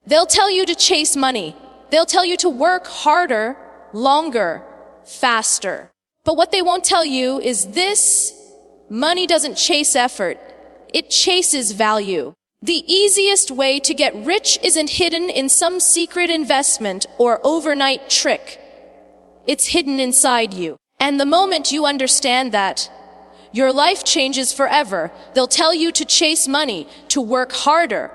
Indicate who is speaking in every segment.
Speaker 1: They'll tell you to chase money. They'll tell you to work harder, longer, faster. But what they won't tell you is this: money doesn't chase effort. It chases value. The easiest way to get rich isn't hidden in some secret investment or overnight trick. It's hidden inside you. And the moment you understand that, your life changes forever. They'll tell you to chase money, to work harder,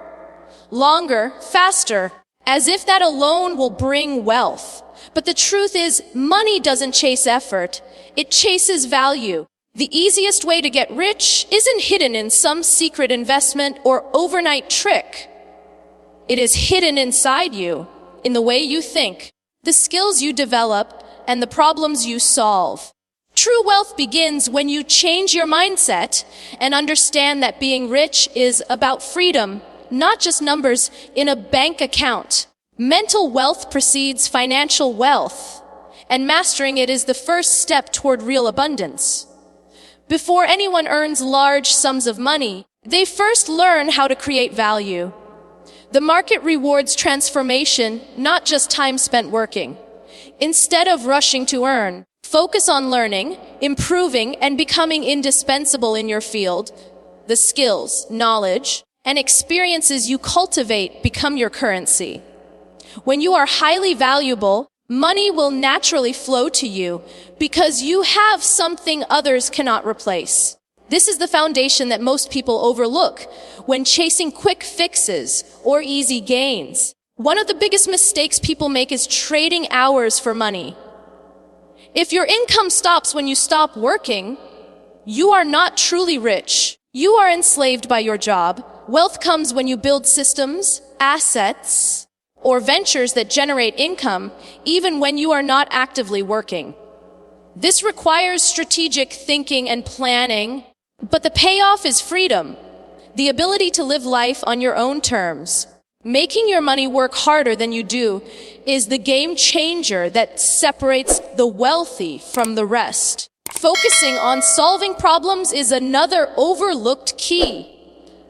Speaker 1: longer, faster, as if that alone will bring wealth. But the truth is, money doesn't chase effort. It chases value. The easiest way to get rich isn't hidden in some secret investment or overnight trick. It is hidden inside you, in the way you think, the skills you develop, and the problems you solve. True wealth begins when you change your mindset and understand that being rich is about freedom, not just numbers in a bank account. Mental wealth precedes financial wealth, and mastering it is the first step toward real abundance. Before anyone earns large sums of money, they first learn how to create value. The market rewards transformation, not just time spent working. Instead of rushing to earn, focus on learning, improving, and becoming indispensable in your field. The skills, knowledge, and experiences you cultivate become your currency. When you are highly valuable, money will naturally flow to you because you have something others cannot replace. This is the foundation that most people overlook when chasing quick fixes or easy gains. One of the biggest mistakes people make is trading hours for money. If your income stops when you stop working, you are not truly rich. You are enslaved by your job. Wealth comes when you build systems, assets, or ventures that generate income, even when you are not actively working. This requires strategic thinking and planning, but the payoff is freedom, the ability to live life on your own terms. Making your money work harder than you do is the game changer that separates the wealthy from the rest. Focusing on solving problems is another overlooked key.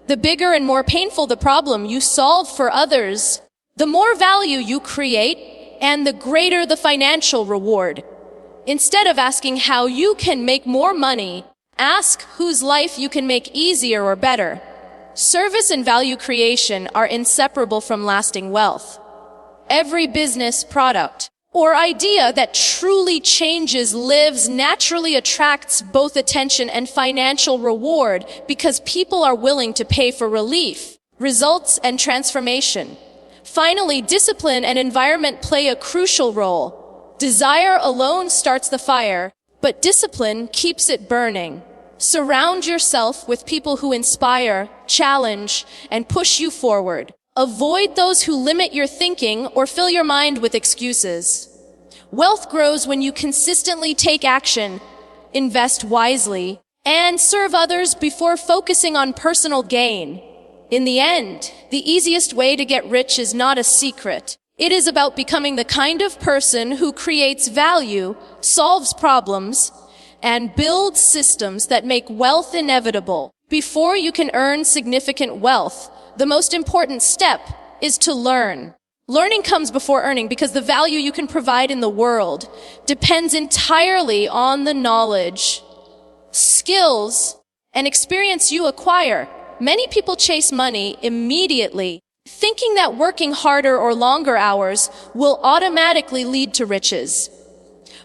Speaker 1: The bigger and more painful the problem you solve for others, the more value you create and the greater the financial reward. Instead of asking how you can make more money, ask whose life you can make easier or better. Service and value creation are inseparable from lasting wealth. Every business, product, or idea that truly changes lives naturally attracts both attention and financial reward because people are willing to pay for relief, results, and transformation. Finally, discipline and environment play a crucial role. Desire alone starts the fire, but discipline keeps it burning. Surround yourself with people who inspire, challenge, and push you forward. Avoid those who limit your thinking or fill your mind with excuses. Wealth grows when you consistently take action, invest wisely, and serve others before focusing on personal gain. In the end, the easiest way to get rich is not a secret. It is about becoming the kind of person who creates value, solves problems, and builds systems that make wealth inevitable. Before you can earn significant wealth, the most important step is to learn. Learning comes before earning because the value you can provide in the world depends entirely on the knowledge, skills, and experience you acquire. Many people chase money immediately, thinking that working harder or longer hours will automatically lead to riches.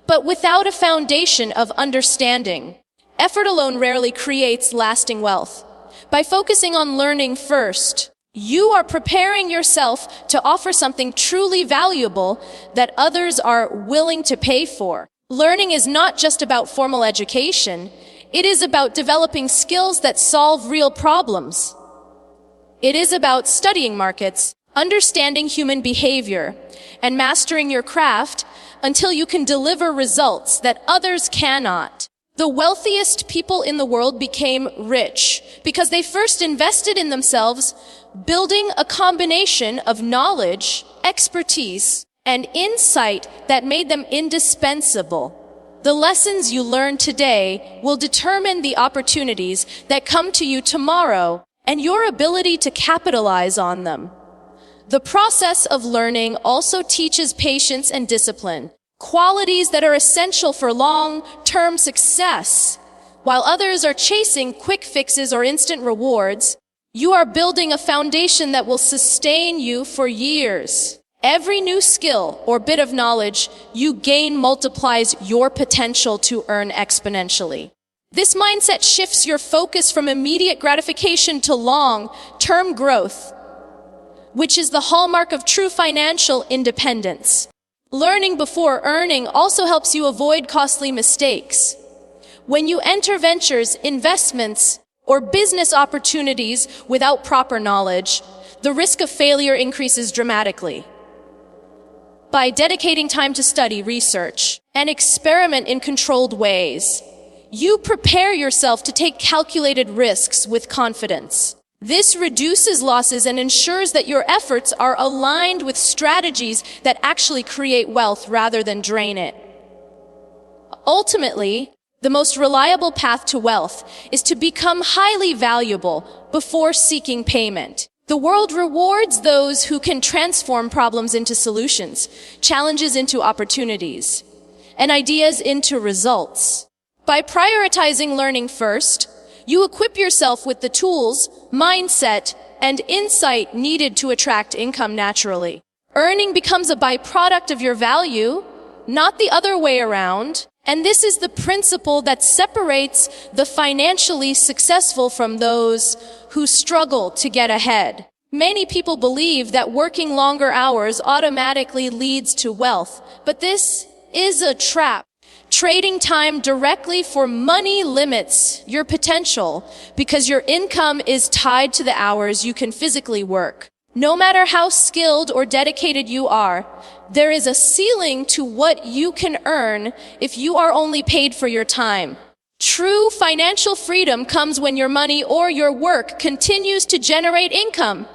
Speaker 1: But without a foundation of understanding, effort alone rarely creates lasting wealth. By focusing on learning first, you are preparing yourself to offer something truly valuable that others are willing to pay for. Learning is not just about formal education. It is about developing skills that solve real problems. It is about studying markets, understanding human behavior, and mastering your craft until you can deliver results that others cannot. The wealthiest people in the world became rich because they first invested in themselves, building a combination of knowledge, expertise, and insight that made them indispensable. The lessons you learn today will determine the opportunities that come to you tomorrow and your ability to capitalize on them. The process of learning also teaches patience and discipline, qualities that are essential for long-term success. While others are chasing quick fixes or instant rewards, you are building a foundation that will sustain you for years. Every new skill or bit of knowledge you gain multiplies your potential to earn exponentially. This mindset shifts your focus from immediate gratification to long-term growth, which is the hallmark of true financial independence. Learning before earning also helps you avoid costly mistakes. When you enter ventures, investments, or business opportunities without proper knowledge, the risk of failure increases dramatically. By dedicating time to study, research, and experiment in controlled ways, you prepare yourself to take calculated risks with confidence. This reduces losses and ensures that your efforts are aligned with strategies that actually create wealth rather than drain it. Ultimately, the most reliable path to wealth is to become highly valuable before seeking payment. The world rewards those who can transform problems into solutions, challenges into opportunities, and ideas into results. By prioritizing learning first, you equip yourself with the tools, mindset, and insight needed to attract income naturally. Earning becomes a byproduct of your value, not the other way around. And this is the principle that separates the financially successful from those who struggle to get ahead. Many people believe that working longer hours automatically leads to wealth, but this is a trap. Trading time directly for money limits your potential because your income is tied to the hours you can physically work. No matter how skilled or dedicated you are, there is a ceiling to what you can earn if you are only paid for your time. True financial freedom comes when your money or your work continues to generate income,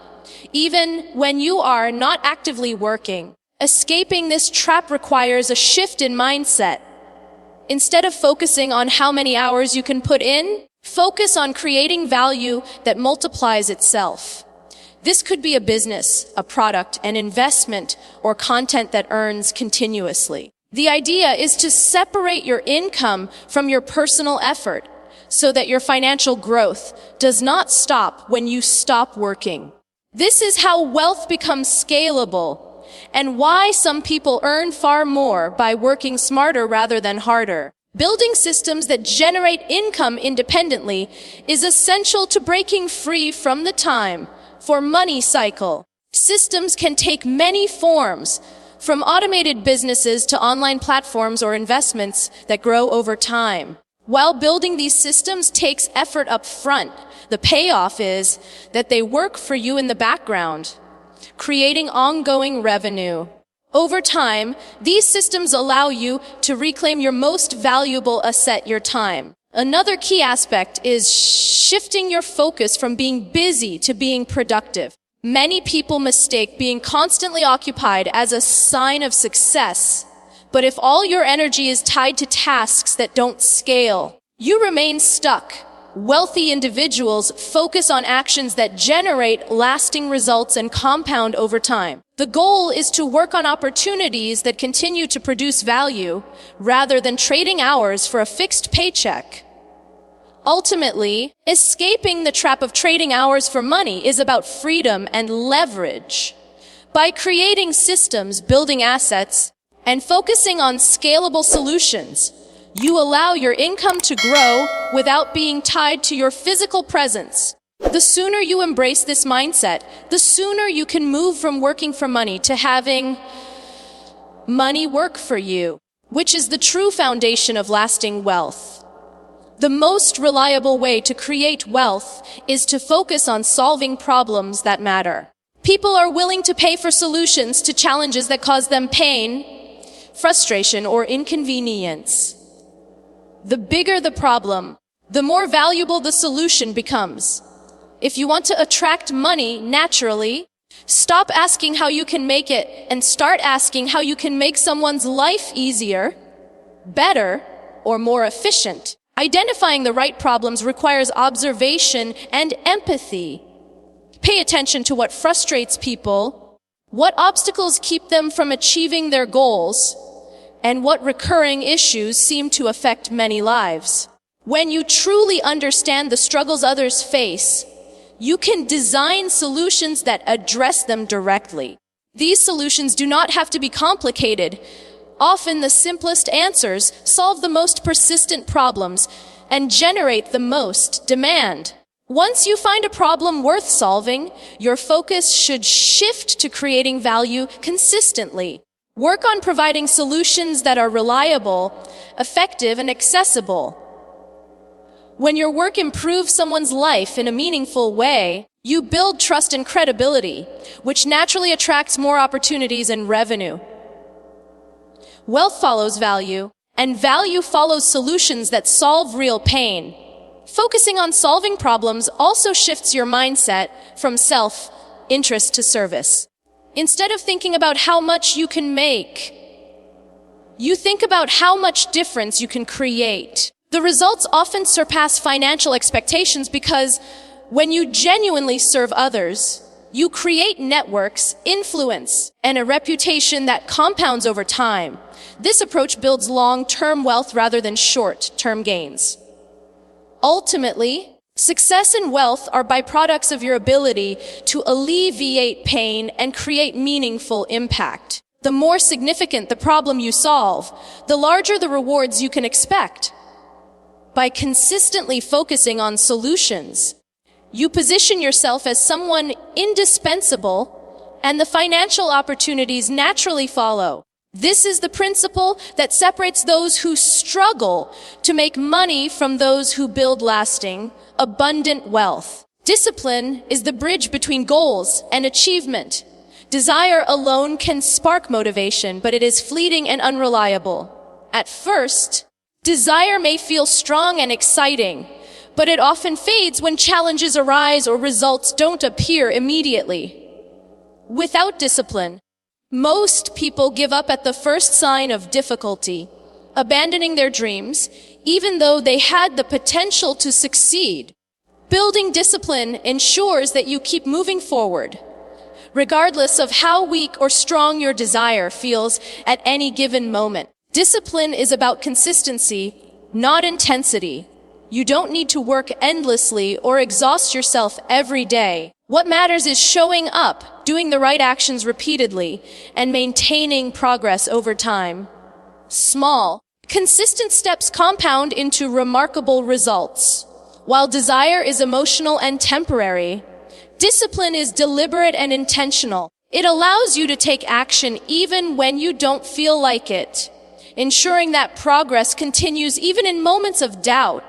Speaker 1: even when you are not actively working. Escaping this trap requires a shift in mindset. Instead of focusing on how many hours you can put in, focus on creating value that multiplies itself. This could be a business, a product, an investment, or content that earns continuously. The idea is to separate your income from your personal effort so that your financial growth does not stop when you stop working. This is how wealth becomes scalable and why some people earn far more by working smarter rather than harder. Building systems that generate income independently is essential to breaking free from the time for money cycle. Systems can take many forms, from automated businesses to online platforms or investments that grow over time. While building these systems takes effort up front, the payoff is that they work for you in the background, creating ongoing revenue. Over time, these systems allow you to reclaim your most valuable asset, your time. Another key aspect is shifting your focus from being busy to being productive. Many people mistake being constantly occupied as a sign of success. But if all your energy is tied to tasks that don't scale, you remain stuck. Wealthy individuals focus on actions that generate lasting results and compound over time. The goal is to work on opportunities that continue to produce value rather than trading hours for a fixed paycheck. Ultimately, escaping the trap of trading hours for money is about freedom and leverage. By creating systems, building assets, and focusing on scalable solutions, you allow your income to grow without being tied to your physical presence. The sooner you embrace this mindset, the sooner you can move from working for money to having money work for you, which is the true foundation of lasting wealth. The most reliable way to create wealth is to focus on solving problems that matter. People are willing to pay for solutions to challenges that cause them pain, frustration, or inconvenience. The bigger the problem, the more valuable the solution becomes. If you want to attract money naturally, stop asking how you can make it and start asking how you can make someone's life easier, better, or more efficient. Identifying the right problems requires observation and empathy. Pay attention to what frustrates people, What obstacles keep them from achieving their goals, and what recurring issues seem to affect many lives. When you truly understand the struggles others face, you can design solutions that address them directly. These solutions do not have to be complicated. Often the simplest answers solve the most persistent problems and generate the most demand. Once you find a problem worth solving, your focus should shift to creating value consistently. Work on providing solutions that are reliable, effective, and accessible. When your work improves someone's life in a meaningful way, you build trust and credibility, which naturally attracts more opportunities and revenue. Wealth follows value, and value follows solutions that solve real pain. Focusing on solving problems also shifts your mindset from self-interest to service. Instead of thinking about how much you can make, you think about how much difference you can create. The results often surpass financial expectations because when you genuinely serve others, you create networks, influence, and a reputation that compounds over time. This approach builds long-term wealth rather than short-term gains. Ultimately, success and wealth are byproducts of your ability to alleviate pain and create meaningful impact. The more significant the problem you solve, the larger the rewards you can expect. By consistently focusing on solutions, you position yourself as someone indispensable, and the financial opportunities naturally follow. This is the principle that separates those who struggle to make money from those who build lasting, abundant wealth. Discipline is the bridge between goals and achievement. Desire alone can spark motivation, but it is fleeting and unreliable. At first, desire may feel strong and exciting, but it often fades when challenges arise or results don't appear immediately. Without discipline, most people give up at the first sign of difficulty, abandoning their dreams, even though they had the potential to succeed. Building discipline ensures that you keep moving forward, regardless of how weak or strong your desire feels at any given moment. Discipline is about consistency, not intensity. You don't need to work endlessly or exhaust yourself every day. What matters is showing up, doing the right actions repeatedly, and maintaining progress over time. Small, consistent steps compound into remarkable results. While desire is emotional and temporary, discipline is deliberate and intentional. It allows you to take action even when you don't feel like it, ensuring that progress continues even in moments of doubt,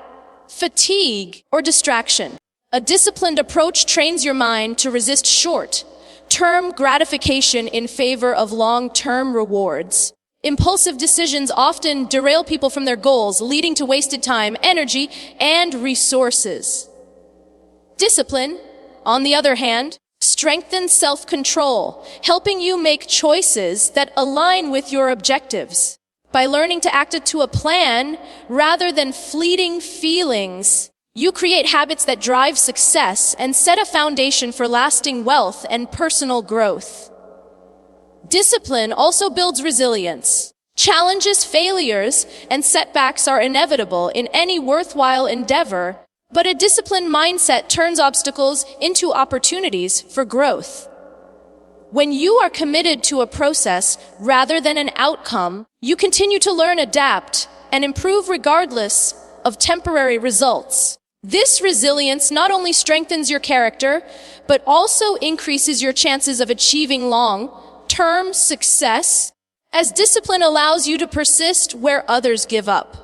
Speaker 1: fatigue, or distraction. A disciplined approach trains your mind to resist short-term gratification in favor of long-term rewards. Impulsive decisions often derail people from their goals, leading to wasted time, energy, and resources. Discipline, on the other hand, strengthens self-control, helping you make choices that align with your objectives. By learning to act to a plan rather than fleeting feelings, you create habits that drive success and set a foundation for lasting wealth and personal growth. Discipline also builds resilience. Challenges, failures, and setbacks are inevitable in any worthwhile endeavor, but a disciplined mindset turns obstacles into opportunities for growth. When you are committed to a process rather than an outcome, you continue to learn, adapt, and improve regardless of temporary results. This resilience not only strengthens your character, but also increases your chances of achieving long-term success, as discipline allows you to persist where others give up.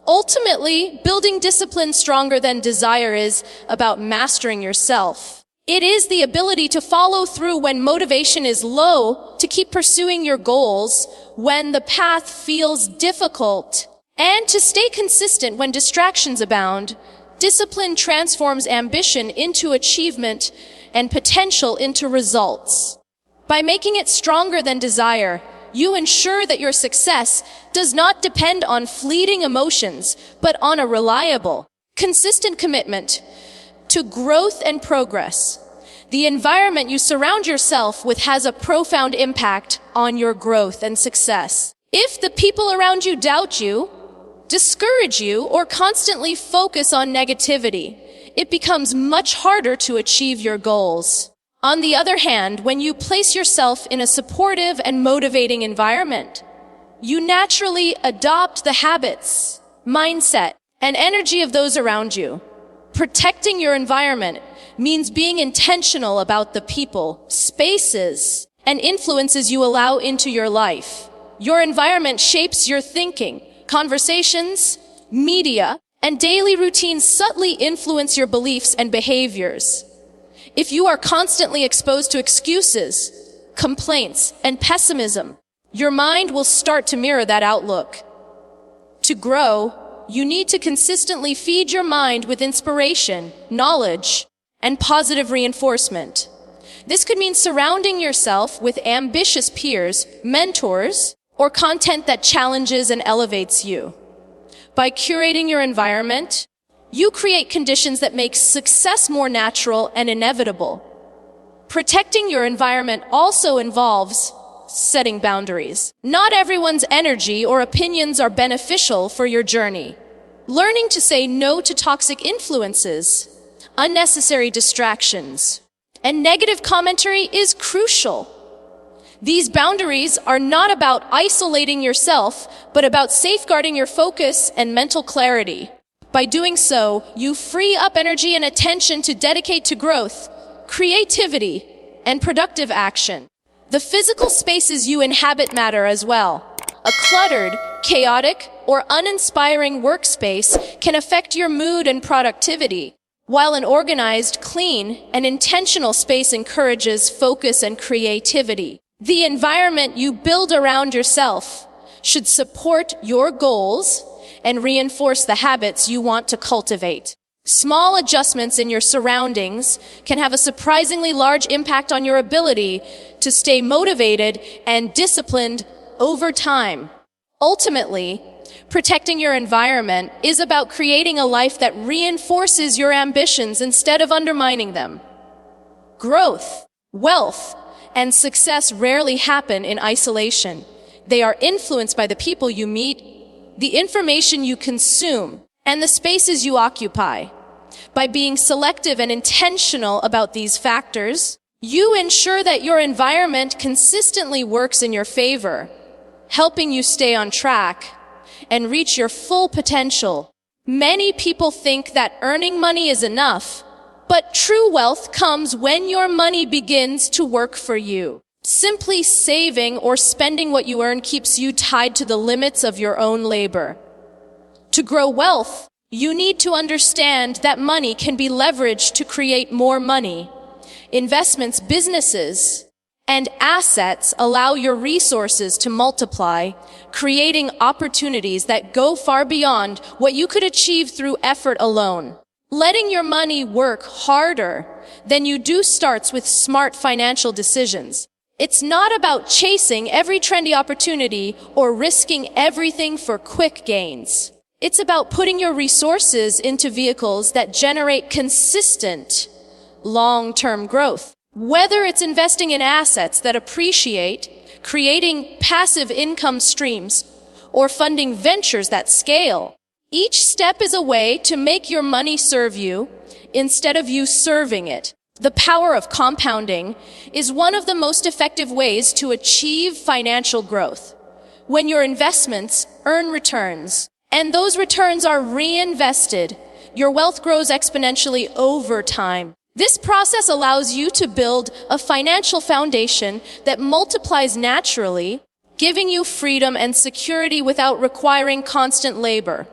Speaker 1: Ultimately, building discipline stronger than desire is about mastering yourself. It is the ability to follow through when motivation is low, to keep pursuing your goals when the path feels difficult, and to stay consistent when distractions abound. Discipline transforms ambition into achievement and potential into results. By making it stronger than desire, you ensure that your success does not depend on fleeting emotions, but on a reliable, consistent commitment to growth and progress. The environment you surround yourself with has a profound impact on your growth and success. If the people around you doubt you, discourage you, or constantly focus on negativity, it becomes much harder to achieve your goals. On the other hand, when you place yourself in a supportive and motivating environment, you naturally adopt the habits, mindset, and energy of those around you. Protecting your environment means being intentional about the people, spaces, and influences you allow into your life. Your environment shapes your thinking. Conversations, media, and daily routines subtly influence your beliefs and behaviors. If you are constantly exposed to excuses, complaints, and pessimism, your mind will start to mirror that outlook. To grow, you need to consistently feed your mind with inspiration, knowledge, and positive reinforcement. This could mean surrounding yourself with ambitious peers, mentors, or content that challenges and elevates you. By curating your environment, you create conditions that make success more natural and inevitable. Protecting your environment also involves setting boundaries. Not everyone's energy or opinions are beneficial for your journey. Learning to say no to toxic influences, unnecessary distractions, and negative commentary is crucial. These boundaries are not about isolating yourself, but about safeguarding your focus and mental clarity. By doing so, you free up energy and attention to dedicate to growth, creativity, and productive action. The physical spaces you inhabit matter as well. A cluttered, chaotic, or uninspiring workspace can affect your mood and productivity, while an organized, clean, and intentional space encourages focus and creativity. The environment you build around yourself should support your goals and reinforce the habits you want to cultivate. Small adjustments in your surroundings can have a surprisingly large impact on your ability to stay motivated and disciplined over time. Ultimately, protecting your environment is about creating a life that reinforces your ambitions instead of undermining them. Growth, wealth, and success rarely happen in isolation. They are influenced by the people you meet, the information you consume, and the spaces you occupy. By being selective and intentional about these factors, you ensure that your environment consistently works in your favor, helping you stay on track and reach your full potential. Many people think that earning money is enough, but true wealth comes when your money begins to work for you. Simply saving or spending what you earn keeps you tied to the limits of your own labor. To grow wealth, you need to understand that money can be leveraged to create more money. Investments, businesses, and assets allow your resources to multiply, creating opportunities that go far beyond what you could achieve through effort alone. Letting your money work harder than you do starts with smart financial decisions. It's not about chasing every trendy opportunity or risking everything for quick gains. It's about putting your resources into vehicles that generate consistent, long-term growth. Whether it's investing in assets that appreciate, creating passive income streams, or funding ventures that scale, each step is a way to make your money serve you instead of you serving it. The power of compounding is one of the most effective ways to achieve financial growth. When your investments earn returns, and those returns are reinvested, your wealth grows exponentially over time. This process allows you to build a financial foundation that multiplies naturally, giving you freedom and security without requiring constant labor.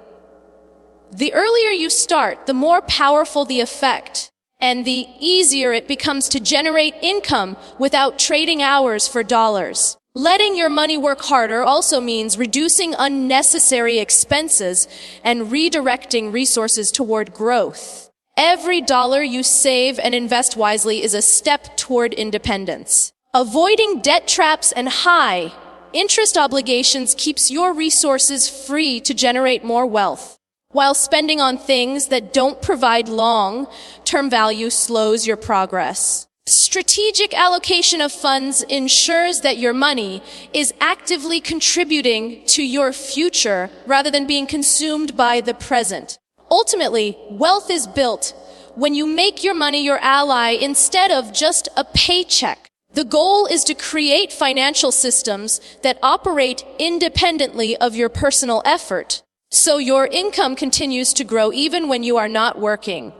Speaker 1: The earlier you start, the more powerful the effect, and the easier it becomes to generate income without trading hours for dollars. Letting your money work harder also means reducing unnecessary expenses and redirecting resources toward growth. Every dollar you save and invest wisely is a step toward independence. Avoiding debt traps and high interest obligations keeps your resources free to generate more wealth, while spending on things that don't provide long-term value slows your progress. Strategic allocation of funds ensures that your money is actively contributing to your future rather than being consumed by the present. Ultimately, wealth is built when you make your money your ally instead of just a paycheck. The goal is to create financial systems that operate independently of your personal effort, so your income continues to grow even when you are not working.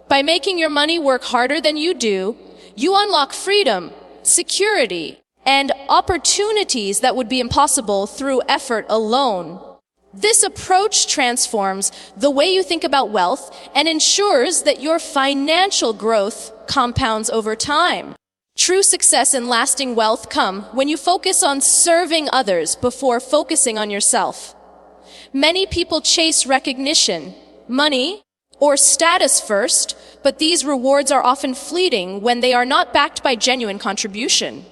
Speaker 1: By making your money work harder than you do, you unlock freedom, security, and opportunities that would be impossible through effort alone. This approach transforms the way you think about wealth and ensures that your financial growth compounds over time. True success and lasting wealth come when you focus on serving others before focusing on yourself. Many people chase recognition, money, or status first, but these rewards are often fleeting when they are not backed by genuine contribution.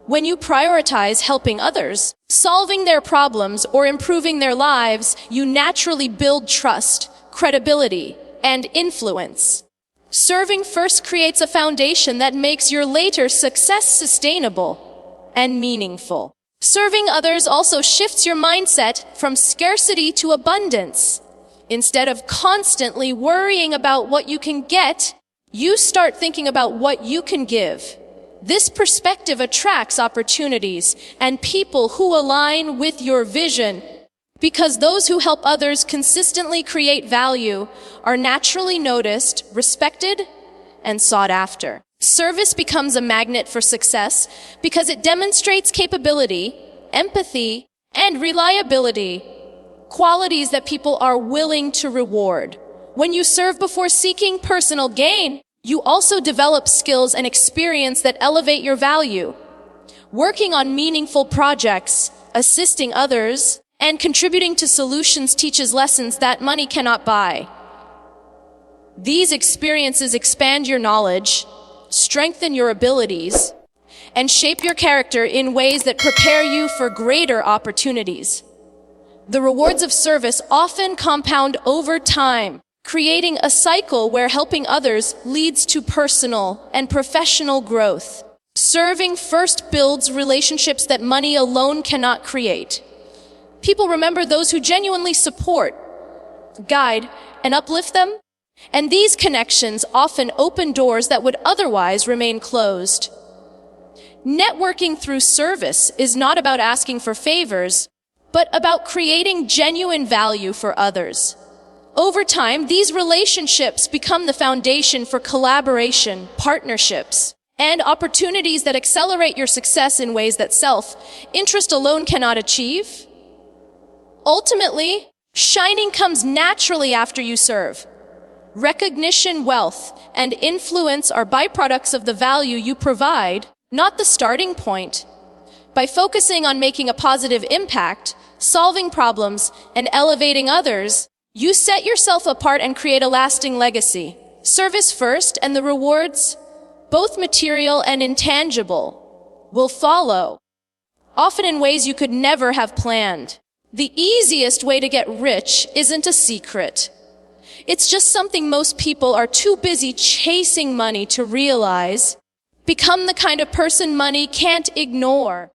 Speaker 1: When you prioritize helping others, solving their problems, or improving their lives, you naturally build trust, credibility, and influence. Serving first creates a foundation that makes your later success sustainable and meaningful. Serving others also shifts your mindset from scarcity to abundance. Instead of constantly worrying about what you can get, you start thinking about what you can give. This perspective attracts opportunities and people who align with your vision, because those who help others consistently create value are naturally noticed, respected, and sought after. Service becomes a magnet for success because it demonstrates capability, empathy, and reliability, qualities that people are willing to reward. When you serve before seeking personal gain, you also develop skills and experience that elevate your value. Working on meaningful projects, assisting others, and contributing to solutions teaches lessons that money cannot buy. These experiences expand your knowledge, strengthen your abilities, and shape your character in ways that prepare you for greater opportunities. The rewards of service often compound over time, creating a cycle where helping others leads to personal and professional growth. Serving first builds relationships that money alone cannot create. People remember those who genuinely support, guide, and uplift them, and these connections often open doors that would otherwise remain closed. Networking through service is not about asking for favors, but about creating genuine value for others. Over time, these relationships become the foundation for collaboration, partnerships, and opportunities that accelerate your success in ways that self-interest alone cannot achieve. Ultimately, shining comes naturally after you serve. Recognition, wealth, and influence are byproducts of the value you provide, not the starting point. By focusing on making a positive impact, solving problems, and elevating others, you set yourself apart and create a lasting legacy. Service first, and the rewards, both material and intangible, will follow, often in ways you could never have planned. The easiest way to get rich isn't a secret. It's just something most people are too busy chasing money to realize. Become the kind of person money can't ignore.